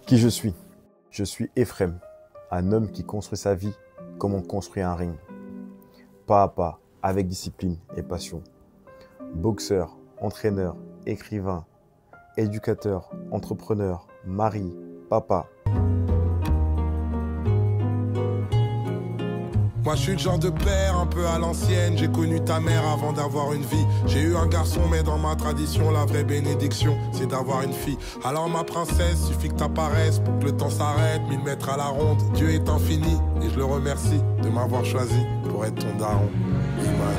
Qui je suis? Je suis Ephrem, un homme qui construit sa vie comme on construit un ring. Pas à pas, avec discipline et passion. Boxeur, entraîneur, écrivain, éducateur, entrepreneur, mari, papa. Moi je suis le genre de père un peu à l'ancienne. J'ai connu ta mère avant d'avoir une vie. J'ai eu un garçon mais dans ma tradition la vraie bénédiction c'est d'avoir une fille. Alors ma princesse, suffit que t'apparaisses pour que le temps s'arrête. 1000 mètres à la ronde, Dieu est infini. Et je le remercie de m'avoir choisi pour être ton daron. Iman.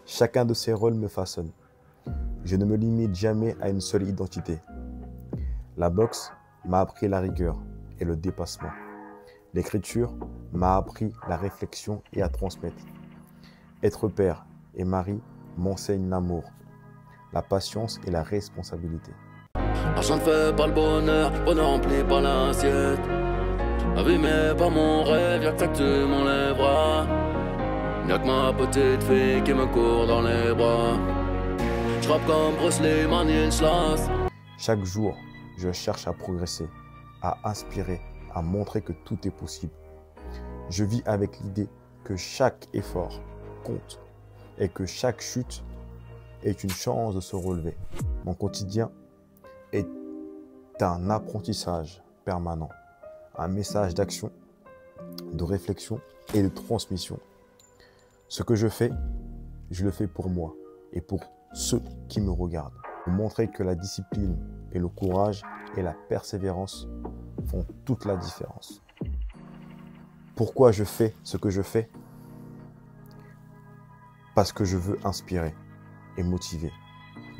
Chacun de ces rôles me façonne. Je ne me limite jamais à une seule identité. La boxe m'a appris la rigueur et le dépassement. L'écriture m'a appris la réflexion et à transmettre. Être père et mari m'enseigne l'amour, la patience et la responsabilité. L'argent ne fait pas le bonheur remplit pas l'assiette. La vie mais pas mon rêve, y'a que ça que tu m'enlèveras. Y'a que ma petite fille qui me court dans les bras. J'rappe comme Bruce Lee, Stanislas. Chaque jour, je cherche à progresser, à inspirer, à montrer que tout est possible. Je vis avec l'idée que chaque effort compte et que chaque chute est une chance de se relever. Mon quotidien est un apprentissage permanent, un message d'action, de réflexion et de transmission. Ce que je fais, je le fais pour moi et pour ceux qui me regardent. Pour montrer que la discipline et le courage et la persévérance font toute la différence. Pourquoi je fais ce que je fais? Parce que je veux inspirer et motiver.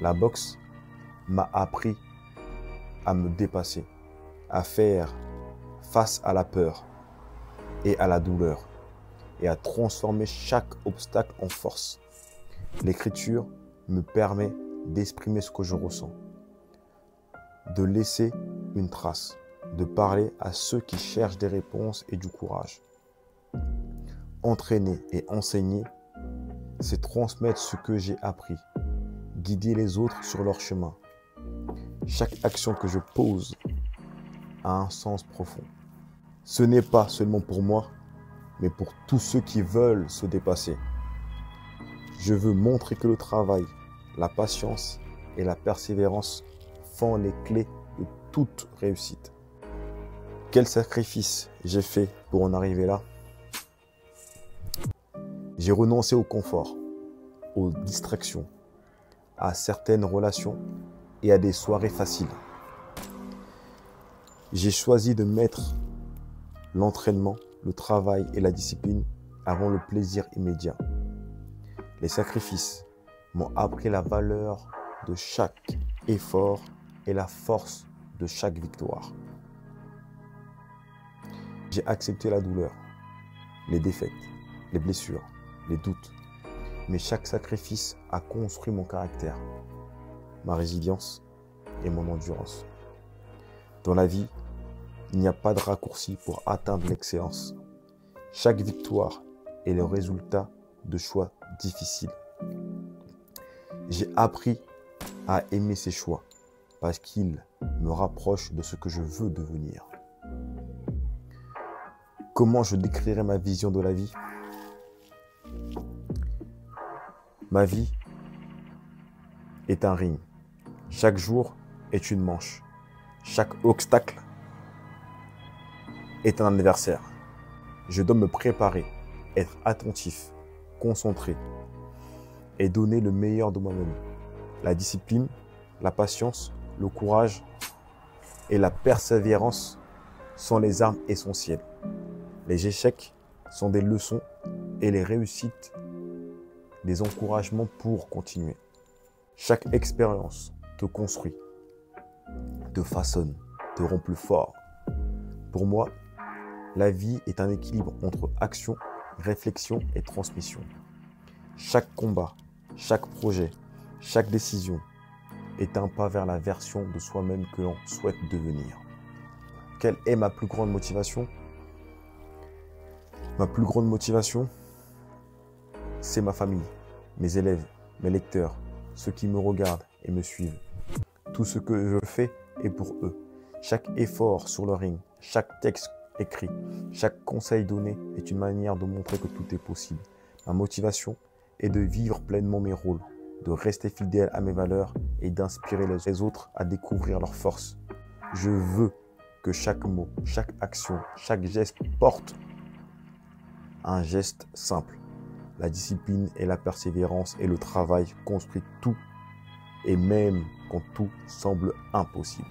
La boxe m'a appris à me dépasser, à faire face à la peur et à la douleur et à transformer chaque obstacle en force. L'écriture me permet d'exprimer ce que je ressens, de laisser une trace, de parler à ceux qui cherchent des réponses et du courage. Entraîner et enseigner, c'est transmettre ce que j'ai appris, guider les autres sur leur chemin. Chaque action que je pose a un sens profond. Ce n'est pas seulement pour moi, mais pour tous ceux qui veulent se dépasser. Je veux montrer que le travail, la patience et la persévérance font les clés de toute réussite. Quel sacrifice j'ai fait pour en arriver là? J'ai renoncé au confort, aux distractions, à certaines relations et à des soirées faciles. J'ai choisi de mettre l'entraînement, le travail et la discipline avant le plaisir immédiat. Les sacrifices m'ont appris la valeur de chaque effort et la force de chaque victoire. J'ai accepté la douleur, les défaites, les blessures, les doutes. Mais chaque sacrifice a construit mon caractère, ma résilience et mon endurance. Dans la vie, il n'y a pas de raccourci pour atteindre l'excellence. Chaque victoire est le résultat de choix difficiles. J'ai appris à aimer ces choix parce qu'ils me rapprochent de ce que je veux devenir. Comment je décrirais ma vision de la vie? Ma vie est un ring. Chaque jour est une manche. Chaque obstacle est un adversaire. Je dois me préparer, être attentif, concentré et donner le meilleur de moi-même. La discipline, la patience, le courage et la persévérance sont les armes essentielles. Les échecs sont des leçons et les réussites des encouragements pour continuer. Chaque expérience te construit, te façonne, te rend plus fort. Pour moi, la vie est un équilibre entre action, réflexion et transmission. Chaque combat, chaque projet, chaque décision est un pas vers la version de soi-même que l'on souhaite devenir. Quelle est ma plus grande motivation? Ma plus grande motivation, c'est ma famille, mes élèves, mes lecteurs, ceux qui me regardent et me suivent. Tout ce que je fais est pour eux. Chaque effort sur le ring, chaque texte écrit, chaque conseil donné est une manière de montrer que tout est possible. Ma motivation est de vivre pleinement mes rôles, de rester fidèle à mes valeurs et d'inspirer les autres à découvrir leurs forces. Je veux que chaque mot, chaque action, chaque geste porte un geste simple. La discipline et la persévérance et le travail construisent tout, et même quand tout semble impossible.